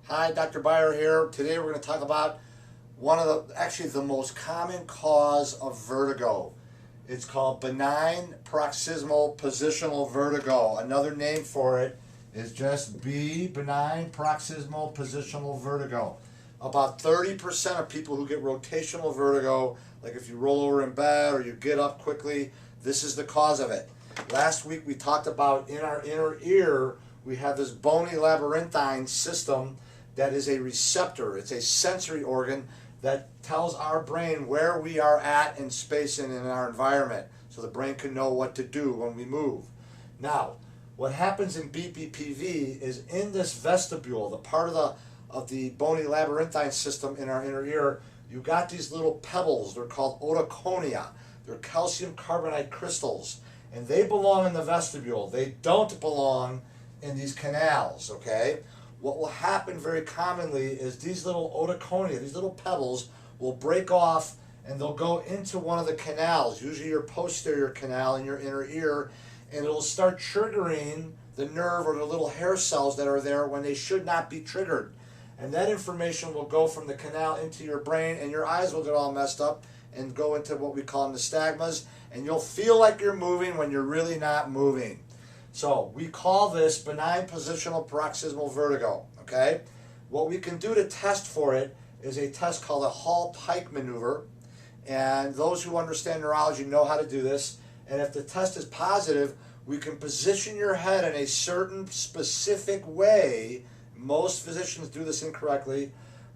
Hi, Dr. Byer here. Today we're going to talk about actually the most common cause of vertigo. It's called benign paroxysmal positional vertigo. Another name for it is just benign paroxysmal positional vertigo. About 30% of people who get rotational vertigo, like if you roll over in bed or you get up quickly, this is the cause of it. Last week we talked about in our inner ear, we have this bony labyrinthine system that is a receptor. It's a sensory organ that tells our brain where we are at in space and in our environment, so the brain can know what to do when we move. Now, what happens in BPPV is in this vestibule, the part of the bony labyrinthine system in our inner ear, you got these little pebbles. They're called otoconia. They're calcium carbonate crystals, and they belong in the vestibule. They don't belong in these canals, okay? What will happen very commonly is these little otoconia, these little pebbles, will break off and they'll go into one of the canals, usually your posterior canal in your inner ear, and it'll start triggering the nerve or the little hair cells that are there when they should not be triggered. And that information will go from the canal into your brain, and your eyes will get all messed up and go into what we call nystagmus, and you'll feel like you're moving when you're really not moving. So we call this benign positional paroxysmal vertigo, okay? What we can do to test for it is a test called a Hall-Pike maneuver, and those who understand neurology know how to do this, and if the test is positive, we can position your head in a certain specific way. Most physicians do this incorrectly,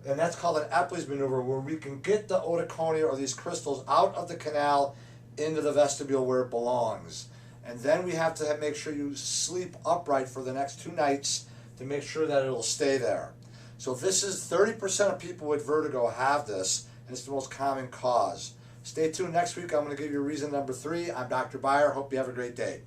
and that's called an Epley's maneuver, where we can get the otoconia or these crystals out of the canal into the vestibule where it belongs. And then we have to make sure you sleep upright for the next 2 nights to make sure that it'll stay there. So this is 30% of people with vertigo have this, and it's the most common cause. Stay tuned next week. I'm going to give you reason number 3. I'm Dr. Byer. Hope you have a great day.